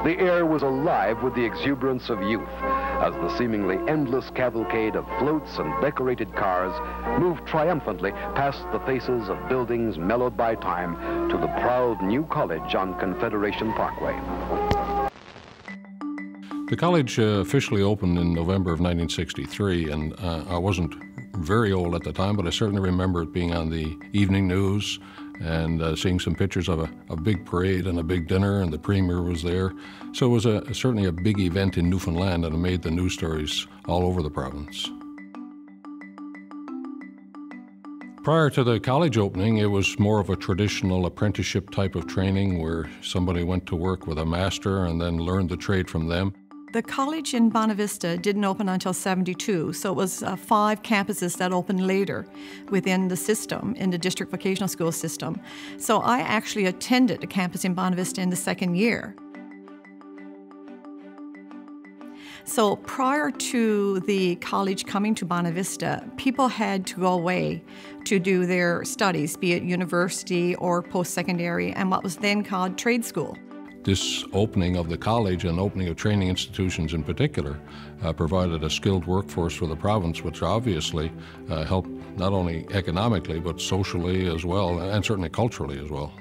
The air was alive with the exuberance of youth as the seemingly endless cavalcade of floats and decorated cars moved triumphantly past the faces of buildings mellowed by time to the proud new college on Confederation Parkway. The college officially opened in November of 1963, and I wasn't very old at the time, but I certainly remember it being on the evening news and seeing some pictures of a big parade and a big dinner, and the premier was there. So it was certainly a big event in Newfoundland, and it made the news stories all over the province. Prior to the college opening, it was more of a traditional apprenticeship type of training where somebody went to work with a master and then learned the trade from them. The college in Bonavista didn't open until '72, so it was 5 campuses that opened later within the system, in the district vocational school system. So I actually attended a campus in Bonavista in the second year. So prior to the college coming to Bonavista, people had to go away to do their studies, be it university or post-secondary, and what was then called trade school. This opening of the college and opening of training institutions in particular provided a skilled workforce for the province, which obviously helped not only economically but socially as well, and certainly culturally as well.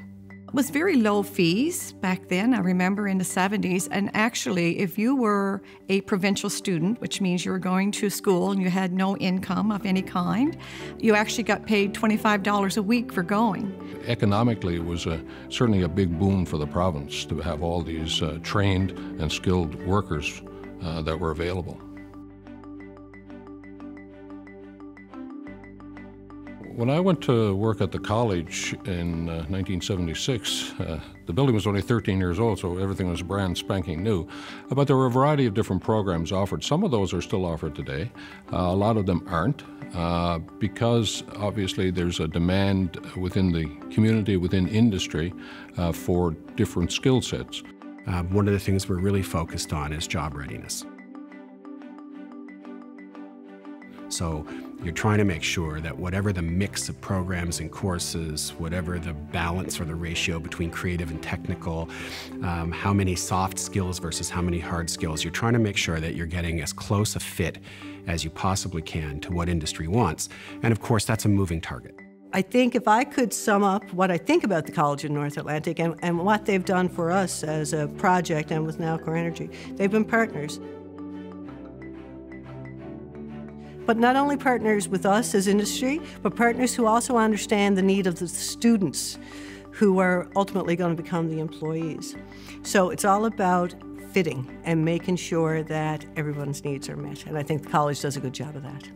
It was very low fees back then, I remember in the 70s, and actually if you were a provincial student, which means you were going to school and you had no income of any kind, you actually got paid $25 a week for going. Economically, it was certainly a big boon for the province to have all these trained and skilled workers that were available. When I went to work at the college in 1976, the building was only 13 years old, so everything was brand spanking new. But there were a variety of different programs offered. Some of those are still offered today. A lot of them aren't, because obviously there's a demand within the community, within industry, for different skill sets. One of the things we're really focused on is job readiness. So you're trying to make sure that whatever the mix of programs and courses, whatever the balance or the ratio between creative and technical, how many soft skills versus how many hard skills, you're trying to make sure that you're getting as close a fit as you possibly can to what industry wants. And of course, that's a moving target. I think if I could sum up what I think about the College in North Atlantic and what they've done for us as a project and with Nalcor Energy, they've been partners. But not only partners with us as industry, but partners who also understand the need of the students who are ultimately going to become the employees. So it's all about fitting and making sure that everyone's needs are met. And I think the college does a good job of that.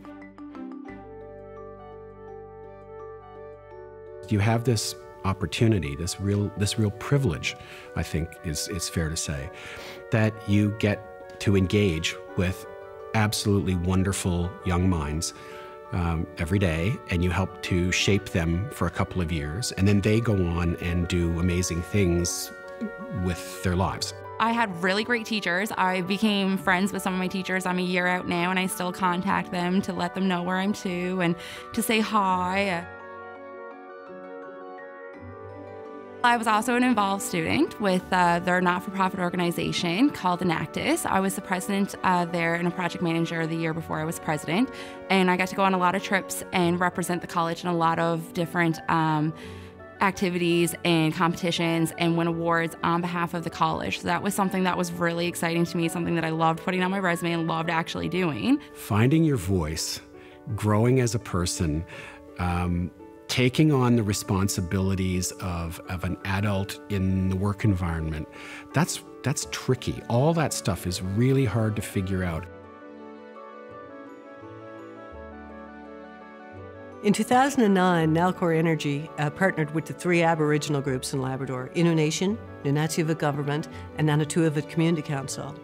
You have this opportunity, this real privilege, I think is fair to say, that you get to engage with absolutely wonderful young minds every day, and you help to shape them for a couple of years, and then they go on and do amazing things with their lives. I had really great teachers. I became friends with some of my teachers. I'm a year out now, and I still contact them to let them know where I'm to and to say hi. I was also an involved student with their not-for-profit organization called Enactus. I was the president there and a project manager the year before I was president, and I got to go on a lot of trips and represent the college in a lot of different activities and competitions and win awards on behalf of the college. So that was something that was really exciting to me, something that I loved putting on my resume and loved actually doing. Finding your voice, growing as a person, taking on the responsibilities of an adult in the work environment, that's tricky. All that stuff is really hard to figure out. In 2009, Nalcor Energy partnered with the 3 Aboriginal groups in Labrador, Innu Nation, Nunatsiavut Government, and Nanatuavut Community Council.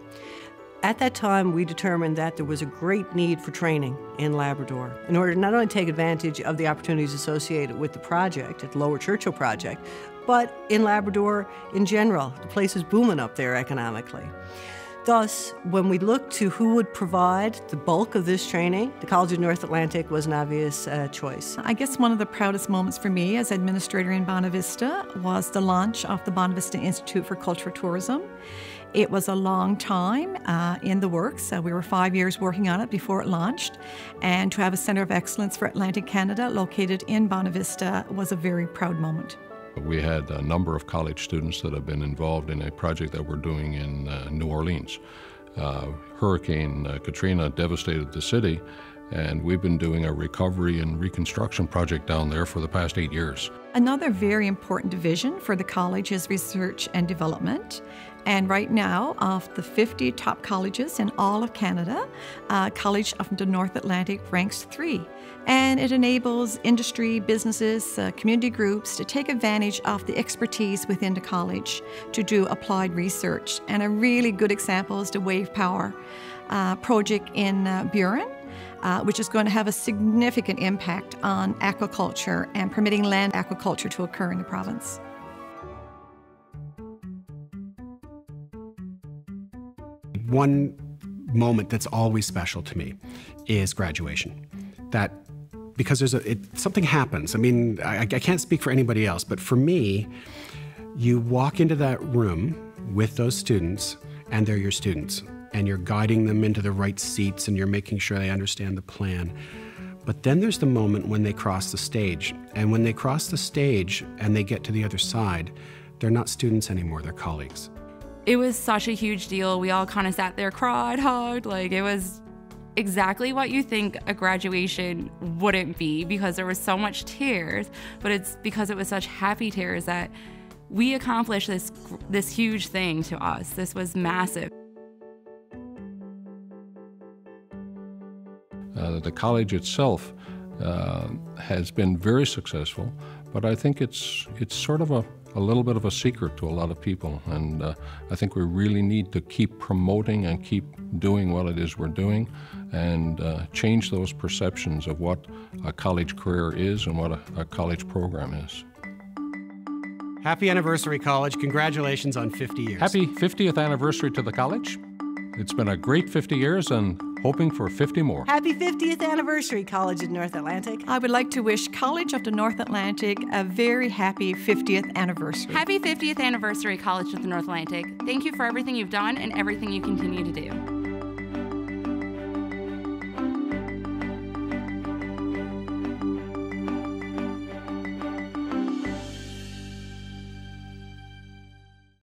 At that time, we determined that there was a great need for training in Labrador in order to not only take advantage of the opportunities associated with the project, at the Lower Churchill project, but in Labrador in general. The place is booming up there economically. Thus, when we looked to who would provide the bulk of this training, the College of North Atlantic was an obvious choice. I guess one of the proudest moments for me as administrator in Bonavista was the launch of the Bonavista Institute for Cultural Tourism. It was a long time in the works. We were 5 years working on it before it launched. And to have a Centre of Excellence for Atlantic Canada located in Bonavista was a very proud moment. We had a number of college students that have been involved in a project that we're doing in New Orleans. Hurricane Katrina devastated the city, and we've been doing a recovery and reconstruction project down there for the past 8 years. Another very important division for the college is research and development. And right now, of the 50 top colleges in all of Canada, College of the North Atlantic ranks 3. And it enables industry, businesses, community groups to take advantage of the expertise within the college to do applied research. And a really good example is the Wave Power project in Burin, which is going to have a significant impact on aquaculture and permitting land aquaculture to occur in the province. One moment that's always special to me is graduation. That because something happens. I mean, I can't speak for anybody else, but for me, you walk into that room with those students, and they're your students, and you're guiding them into the right seats, and you're making sure they understand the plan. But then there's the moment when they cross the stage, and when they cross the stage and they get to the other side, they're not students anymore, they're colleagues. It was such a huge deal. We all kind of sat there, cried, hugged. Like, it was exactly what you think a graduation wouldn't be, because there was so much tears, but it's because it was such happy tears that we accomplished this huge thing to us. This was massive. The college itself has been very successful, but I think it's sort of a little bit of a secret to a lot of people, and I think we really need to keep promoting and keep doing what it is we're doing, and change those perceptions of what a college career is and what a college program is. Happy anniversary, college. Congratulations on 50 years. Happy 50th anniversary to the college. It's been a great 50 years and hoping for 50 more. Happy 50th anniversary, College of North Atlantic. I would like to wish College of the North Atlantic a very happy 50th anniversary. Happy 50th anniversary, College of the North Atlantic. Thank you for everything you've done and everything you continue to do.